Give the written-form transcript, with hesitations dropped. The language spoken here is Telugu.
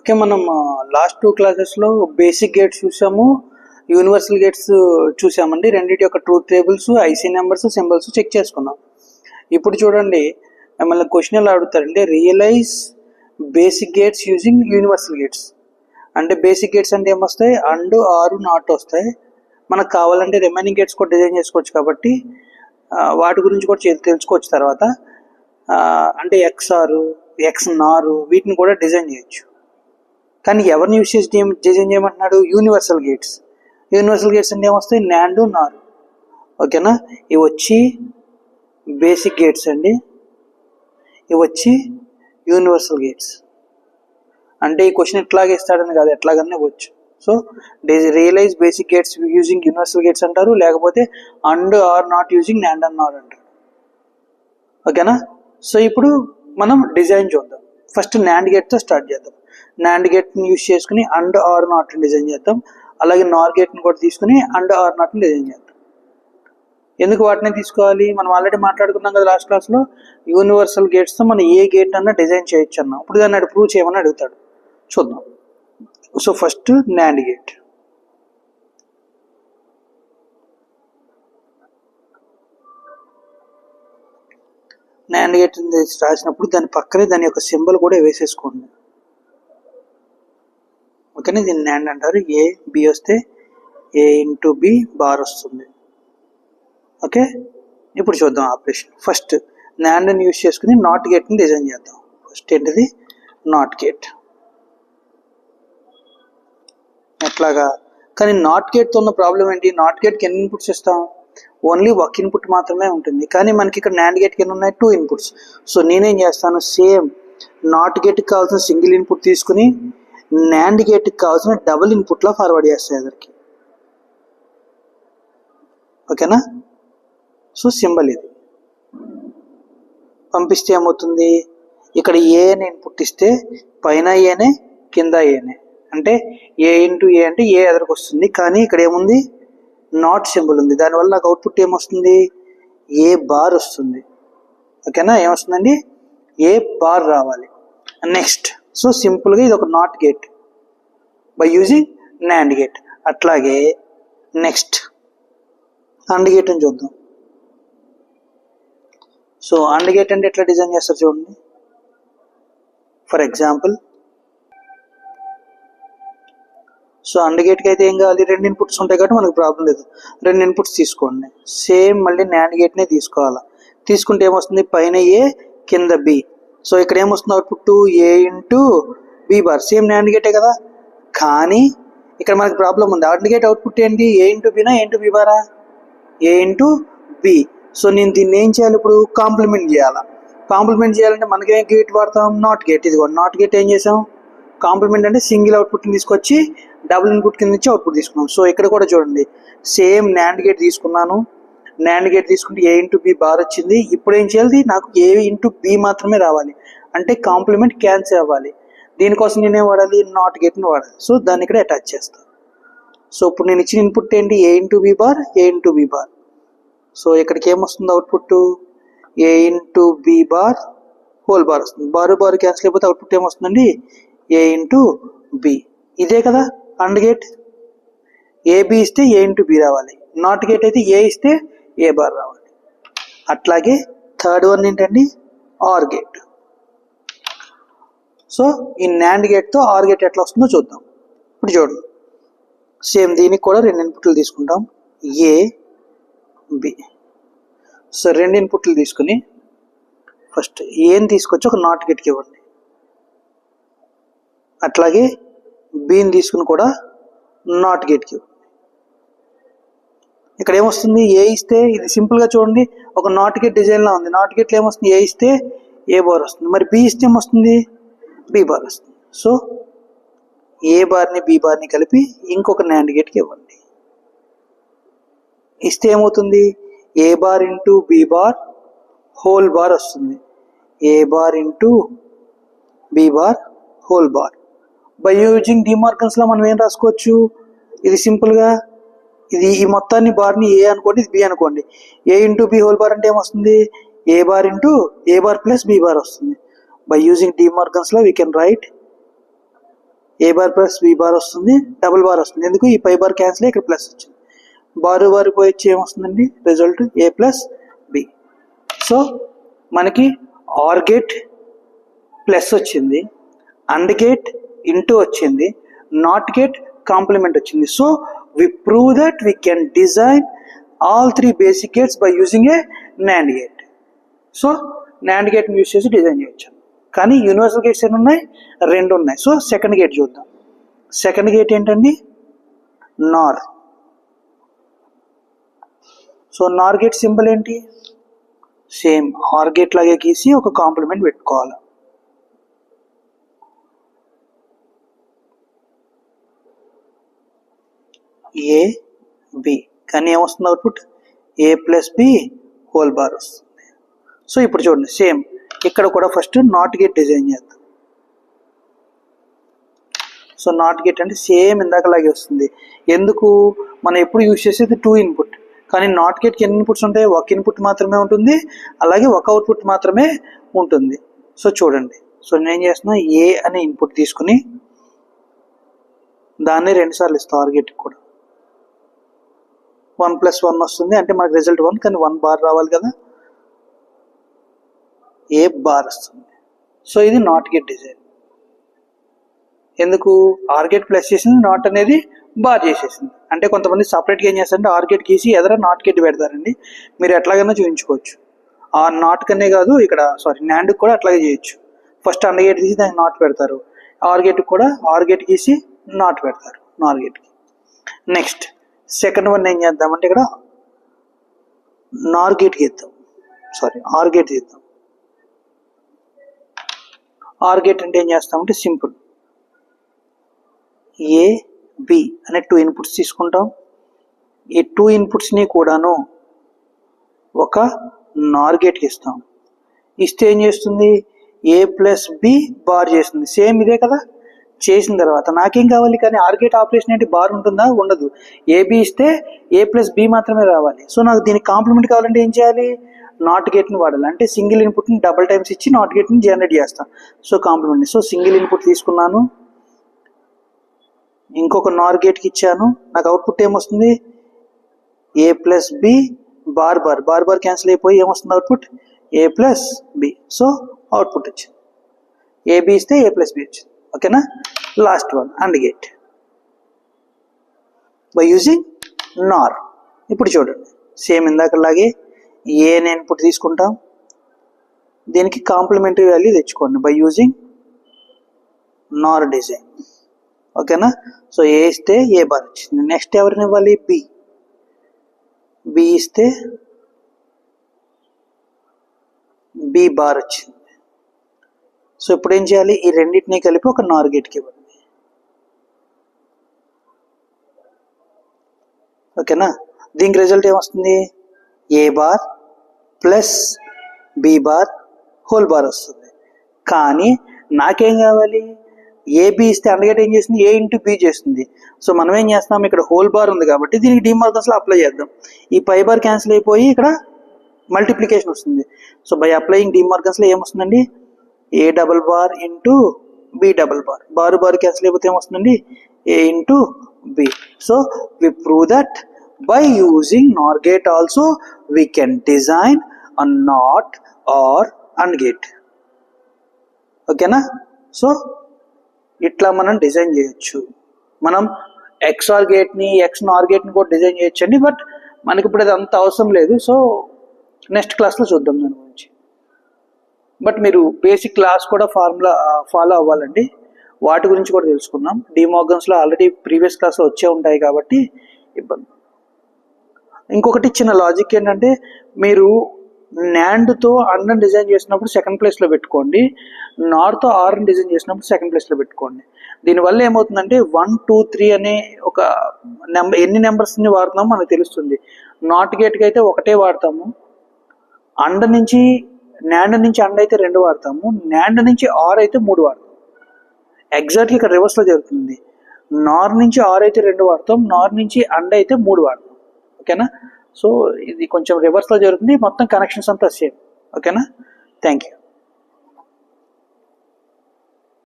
ఓకే, మనం లాస్ట్ 2 క్లాసెస్లో బేసిక్ గేట్స్ చూసాము, యూనివర్సల్ గేట్స్ చూసామండి. రెండింటి యొక్క truth tables, IC numbers, symbols check చేసుకున్నాం. ఇప్పుడు చూడండి, మిమ్మల్ని క్వశ్చన్ ఎలా అడుగుతారంటే, realize basic gates using universal gates. అంటే బేసిక్ గేట్స్ అంటే ఏమొస్తాయి? అండ్, ఆరు, నాట్ వస్తాయి. మనకు కావాలంటే రిమైనింగ్ గేట్స్ కూడా డిజైన్ చేసుకోవచ్చు కాబట్టి వాటి గురించి కూడా తెలుసుకోవచ్చు తర్వాత. అంటే ఎక్స్ఆర్, ఎక్స్ నారు, వీటిని కూడా డిజైన్ చేయొచ్చు. కానీ ఎవరిని యూజ్ చేసి డిజైన్ చేయమంటున్నాడు? Universal gates. యూనివర్సల్ గేట్స్ అంటే ఏమొస్తాయి? నాండ్, నారు. ఓకేనా? ఇవి వచ్చి బేసిక్ గేట్స్ అండి, ఇవి వచ్చి యూనివర్సల్ గేట్స్. అంటే ఈ క్వశ్చన్ ఎట్లాగే ఇస్తాడని కాదు, ఎట్లాగనే ఇవ్వచ్చు. So realize basic gates using universal gates అంటారు, లేకపోతే AND, OR, NOT using NAND AND NOR అంటారు. ఓకేనా? సో ఇప్పుడు మనం డిజైన్ చూద్దాం. ఫస్ట్ నాండ్ గేట్తో స్టార్ట్ చేద్దాం. నాండ్ గేట్ని యూజ్ చేసుకుని అండ్, ఆర్, నాట్ని డిజైన్ చేద్దాం. అలాగే నార్ గేట్ని కూడా తీసుకుని అండ్, ఆర్, నాట్ని డిజైన్ చేద్దాం. ఎందుకు వాటిని తీసుకోవాలి? మనం ఆల్రెడీ మాట్లాడుకున్నాం కదా లాస్ట్ క్లాస్లో, యూనివర్సల్ గేట్స్తో మనం ఏ గేట్ అన్నా డిజైన్ చేయొచ్చు అన్నాం. ఇప్పుడు దాన్ని ప్రూవ్ చేయమని అడుగుతాడు, చూద్దాం. So first NAND gate. NAND gate రాసినప్పుడు దాని పక్కనే దాని యొక్క సింబల్ కూడా వేసేసుకోండి. ఓకేనా? దీన్ని నాండ్ అంటారు. ఏ బి వస్తే ఏ ఇంటూ బి బార్ వస్తుంది. ఓకే, ఇప్పుడు చూద్దాం ఆపరేషన్. ఫస్ట్ నాండ్ని యూజ్ చేసుకుని నాట్ గేట్ని డిజైన్ చేద్దాం. ఫస్ట్ ఏంటిది? Not gate. ఎట్లాగా? కానీ నాట్ గేట్తో ఉన్న ప్రాబ్లం ఏంటి? నాట్ గేట్కి ఎన్ని ఇన్పుట్స్ ఇస్తాం? ఓన్లీ ఒక ఇన్పుట్ మాత్రమే ఉంటుంది. కానీ మనకి ఇక్కడ నాండ్ గేట్కి ఎన్ని ఉన్నాయి? 2 ఇన్పుట్స్. సో నేనేం చేస్తాను? సేమ్ నాట్ గేట్కి కావాల్సిన సింగిల్ ఇన్పుట్ తీసుకుని నాండ్ గేట్కి కావాల్సిన డబుల్ ఇన్పుట్లా ఫార్వర్డ్ చేస్తాయి ఎదురికి. ఓకేనా? సో సింబల్ ఇది పంపిస్తే ఏమవుతుంది? ఇక్కడ ఏ అని ఇన్పుట్ ఇస్తే పైన ఏనే, కింద ఏనే. అంటే ఏ ఇంటూ ఏ అంటే ఏ ఎదురుకు వస్తుంది. కానీ ఇక్కడ ఏముంది? నాట్ సింబల్ ఉంది. దానివల్ల నాకు అవుట్పుట్ ఏమొస్తుంది? ఏ బార్ వస్తుంది. ఓకేనా? ఏమొస్తుందండి? ఏ బార్ రావాలి. నెక్స్ట్, సో సింపుల్గా ఇది ఒక not gate by using NAND gate. అట్లాగే నెక్స్ట్ అండ్ గేట్ అని చూద్దాం. సో అండ్ గేట్ అంటే ఎట్లా డిజైన్ చేస్తారు చూడండి. ఫర్ ఎగ్జాంపుల్, సో అండ్ గేట్కి అయితే ఏం కావాలి? 2 ఇన్పుట్స్ ఉంటాయి కాబట్టి మనకు ప్రాబ్లం లేదు. 2 ఇన్పుట్స్ తీసుకోండి. సేమ్ మళ్ళీ నాండ్ గేట్నే తీసుకోవాలి. తీసుకుంటే ఏమొస్తుంది? పైన ఏ, కింద బి. సో ఇక్కడ ఏమొస్తుంది output? A into B bar. Same NAND గేటే కదా. కానీ ఇక్కడ మనకు ప్రాబ్లం ఉంది. అండ్ గేట్ అవుట్పుట్ ఏంటి? A into Bina, A into B Bara? A into B. So నేను దీన్ని ఏం చేయాలి? ఇప్పుడు కాంప్లిమెంట్ చేయాలి. కాంప్లిమెంట్ చేయాలంటే మనకి ఏం గేట్ వాడతాం? Not gate. ఇది కూడా నాట్ గేట్. ఏం చేసాం? కాంప్లిమెంట్ అంటే సింగిల్ అవుట్పుట్ని తీసుకొచ్చి డబుల్ ఇన్పుట్ కింద నుంచి అవుట్పుట్ తీసుకున్నాం. సో ఇక్కడ కూడా చూడండి, సేమ్ నాండ్ గేట్ తీసుకున్నాను. నాండ్ గేట్ తీసుకుంటే ఏ ఇంటూ బి బార్ వచ్చింది. ఇప్పుడు ఏం చేయాలి? నాకు ఏ ఇంటూ బి మాత్రమే రావాలి. అంటే కాంప్లిమెంట్ క్యాన్సిల్ అవ్వాలి. దీనికోసం నేనేం వాడాలి? నాట్ గేట్ని వాడాలి. సో దాన్ని ఇక్కడ అటాచ్ చేస్తాను. సో ఇప్పుడు నేను ఇచ్చిన ఇన్పుట్ ఏంటి? A into B bar, A into B bar. So ఇక్కడికి ఏమొస్తుంది output? A into B bar whole bar వస్తుంది. బారు బారు క్యాన్సిల్ అయిపోతే అవుట్పుట్ ఏమొస్తుందండి? A into B. ఇదే కదా అండ్ గేట్. ఏబి ఇస్తే ఏ ఇంటూ బి రావాలి. నాట్ గేట్ అయితే ఏ ఇస్తే ఏ బార్ రావాలి. అట్లాగే థర్డ్ వన్ ఏంటండి? Or gate. సో ఈ నాండ్ గేట్తో ఆర్ గేట్ ఎట్లా వస్తుందో చూద్దాం. ఇప్పుడు చూడండి, సేమ్ దీనికి కూడా 2 ఇన్పుట్లు తీసుకుంటాం. ఏ, బి. సో 2 ఇన్పుట్లు తీసుకుని ఫస్ట్ ఏని తీసుకొచ్చి ఒక నాట్ గేట్కి ఇవ్వండి. అట్లాగే బిని తీసుకుని కూడా నాట్ గేట్కి ఇవ్వండి. ఇక్కడ ఏమొస్తుంది? ఏ ఇస్తే, ఇది సింపుల్గా చూడండి, ఒక నాట్ గేట్ డిజైన్లా ఉంది. నాట్ గేట్లో ఏమొస్తుంది? ఏ ఇస్తే ఏ బార్ వస్తుంది. మరి బి ఇస్తే ఏమొస్తుంది? బి బార్ వస్తుంది. సో ఏ బార్ని బి బార్ని కలిపి ఇంకొక నాండ్ గేట్కి ఇవ్వండి. ఇస్తే ఏమవుతుంది? A bar into B bar whole bar వస్తుంది. A bar into B bar whole bar. By using డిమార్గన్స్లో మనం ఏం రాసుకోవచ్చు? ఇది సింపుల్గా, ఇది ఈ మొత్తాన్ని బార్ని ఏ అనుకోండి, ఇది బి అనుకోండి. A into B whole bar అంటే ఏమొస్తుంది? A bar into A bar plus B bar వస్తుంది. By using De Morgan's law, we can write A bar plus B bar వస్తుంది, డబుల్ బార్ వస్తుంది. ఎందుకు ఈ పై బార్ క్యాన్సిల్ ఇక్కడ ప్లస్ వచ్చింది. బారు బారు పోయి వచ్చి ఏమొస్తుందండి result A plus B. So మనకి ఆర్ గేట్ ప్లస్ వచ్చింది, అండ్ గేట్ ఇంటూ వచ్చింది, నాట్ గేట్ కాంప్లిమెంట్ వచ్చింది. So we prove that we can design all 3 basic gates by using a NAND gate. So NAND గేట్ని యూజ్ చేసి డిజైన్ చేయొచ్చు. కానీ యూనివర్సల్ గేట్స్ ఎన్ని ఉన్నాయి, 2 ఉన్నాయి. సో సెకండ్ గేట్ చూద్దాం. సెకండ్ గేట్ ఏంటండి, NOR. So NOR gate symbol ఏంటి, సేమ్ ఆర్ గేట్ లాగే గీసి ఒక కాంప్లిమెంట్ పెట్టుకోవాలి. ఏ బి, కానీ ఏమొస్తుంది output A plus B whole bar వస్తుంది. సో ఇప్పుడు చూడండి సేమ్ ఇక్కడ కూడా ఫస్ట్ నాట్ గేట్ డిజైన్ చేద్దాం. సో నాట్ గేట్ అంటే సేమ్ ఇందాకలాగే వస్తుంది. ఎందుకు, మనం ఎప్పుడు యూజ్ చేసేది 2 ఇన్పుట్, కానీ నాట్ గేట్కి ఎన్ని ఇన్పుట్స్ ఉంటాయి, ఒక ఇన్పుట్ మాత్రమే ఉంటుంది, అలాగే ఒక అవుట్పుట్ మాత్రమే ఉంటుంది. సో చూడండి, సో నేను ఏం చేస్తున్నా, ఏ అనే ఇన్పుట్ తీసుకుని దాన్ని 2 సార్లు ఇస్తాం. ఆర్ గేట్కి కూడా 1 + 1 వస్తుంది, అంటే మనకు రిజల్ట్ 1, కానీ 1 బార్ రావాలి కదా, ఏ బార్ వస్తుంది. సో ఇది నాట్ గేట్ డిజైన్. ఎందుకు, ఆర్ గేట్ ప్లస్ చేసింది, నాట్ అనేది బార్ చేసేసింది. అంటే కొంతమంది సపరేట్గా ఏం చేస్తారంటే ఆర్ గేట్ గీసి ఎదర నాట్ గేట్ పెడతారండి. మీరు ఎట్లాగైనా చూపించుకోవచ్చు. ఆ నాట్ కనే కాదు, ఇక్కడ NANDకి కూడా అట్లాగే చేయొచ్చు. ఫస్ట్ అండ్ గేట్ తీసి దానికి నాట్ పెడతారు, ఆర్ గేట్కి కూడా ఆర్ గేట్ గీసి నాట్ పెడతారు నార్ గేట్కి. నెక్స్ట్ సెకండ్ వన్ ఏం చేద్దామంటే ఇక్కడ నార్ గేట్ గీద్దాం, ఆర్ గేట్ తీద్దాం. ఆర్ గేట్ అంటే ఏం చేస్తామంటే సింపుల్, ఏ బి అనే 2 ఇన్పుట్స్ తీసుకుంటాం. ఈ 2 ఇన్పుట్స్ని కూడాను ఒక నార్ గేట్కి ఇస్తాం. ఇస్తే ఏం చేస్తుంది, ఏ ప్లస్ బి బార్ చేస్తుంది. సేమ్ ఇదే కదా, చేసిన తర్వాత నాకేం కావాలి, కానీ ఆర్ గేట్ ఆపరేషన్ ఏంటి, బార్ ఉంటుందా, ఉండదు. ఏబి ఇస్తే ఏ ప్లస్ బి మాత్రమే రావాలి. సో నాకు దీనికి కాంప్లిమెంట్ కావాలంటే ఏం చేయాలి, నాట్ గేట్ని వాడాలి. అంటే సింగిల్ ఇన్పుట్ని డబుల్ టైమ్స్ ఇచ్చి నాట్ గేట్ని జనరేట్ చేస్తాను. So complement. So single input తీసుకున్నాను, ఇంకొక నార్ గేట్కి ఇచ్చాను, నాకు అవుట్పుట్ ఏమొస్తుంది, A plus B bar bar, bar bar cancel అయిపోయి ఏమొస్తుంది output, A plus B. So output వచ్చింది, ఏబి ఇస్తే ఏ ప్లస్ బి వచ్చింది. ఓకేనా. Last one and gate by using NOR. ఇప్పుడు చూడండి సేమ్ ఇందాకలాగే ఏ అనే ఇన్పుట్ తీసుకుంటాం, దీనికి కాంప్లిమెంటరీ వాల్యూ తెచ్చుకోండి బై యూజింగ్ నార్ డిజైన్. ఓకేనా. సో ఏ ఇస్తే ఏ బార్ వచ్చింది. నెక్స్ట్ ఎవరిని ఇవ్వాలి, బి. బి ఇస్తే బి బార్ వచ్చింది. సో ఇప్పుడు ఏం చేయాలి, ఈ రెండింటినీ కలిపి ఒక నార్ గేట్కి ఇవ్వండి. ఓకేనా. దీనికి రిజల్ట్ ఏమొస్తుంది, A bar plus B bar whole bar వస్తుంది. కానీ నాకేం కావాలి, ఏబి ఇస్తే అండ్ గేట్ ఏం చేస్తుంది, ఏ ఇంటూ బి చేస్తుంది. సో మనం ఏం చేస్తాం, ఇక్కడ హోల్ బార్ ఉంది కాబట్టి దీనికి డిమార్గన్స్లో అప్లై చేద్దాం. ఈ పై బార్ క్యాన్సిల్ అయిపోయి ఇక్కడ మల్టిప్లికేషన్ వస్తుంది. సో బై అప్లయింగ్ డిమార్గన్స్లో ఏమొస్తుందండి, A double bar into B double bar, bar bar cancel అయిపోతే ఏమొస్తుందండి, A into B. So we prove that by using NOR gate also we can design a not or and gate. ఓకేనా. సో ఇట్లా మనం డిజైన్ చేయొచ్చు. మనం ఎక్స్ఆర్ గేట్ని నార్ గేట్ని కూడా డిజైన్ చేయొచ్చండి. బట్ మనకి ఇప్పుడు అది అంత అవసరం లేదు. సో నెక్స్ట్ క్లాస్లో చూద్దాం దాని గురించి. బట్ మీరు బేసిక్ క్లాస్ కూడా ఫాలో అవ్వాలండి, వాటి గురించి కూడా తెలుసుకుందాం. డిమార్గన్స్లో ఆల్రెడీ ప్రీవియస్ క్లాస్లో వచ్చే ఉంటాయి కాబట్టి ఇబ్బంది. ఇంకొకటి చిన్న లాజిక్ ఏంటంటే, మీరు NANDతో అండ్ని డిజైన్ చేసినప్పుడు సెకండ్ ప్లేస్లో పెట్టుకోండి, నార్తో ఆర్ని డిజైన్ చేసినప్పుడు సెకండ్ ప్లేస్లో పెట్టుకోండి. దీనివల్ల ఏమవుతుందంటే 1, 2, 3 అనే ఒక ఎన్ని నెంబర్స్ని వాడుతున్నామో మనకు తెలుస్తుంది. నాట్ గేట్కి అయితే ఒకటే వాడతాము, అండ్ నుంచి NAND నుంచి అండ్ అయితే 2 వాడతాము, NAND నుంచి ఆర్ అయితే 3 వాడతాం. ఎగ్జాక్ట్గా ఇక్కడ రివర్స్లో జరుగుతుంది. నార్ నుంచి ఆర్ అయితే 2 వాడతాం, నార్ నుంచి అండ్ అయితే 3 వాడతాం. ఓకేనా. సో ఇది కొంచెం రివర్స్లో జరుగుతుంది, మొత్తం కనెక్షన్స్ అంతా సేమ్. ఓకేనా. Thank you.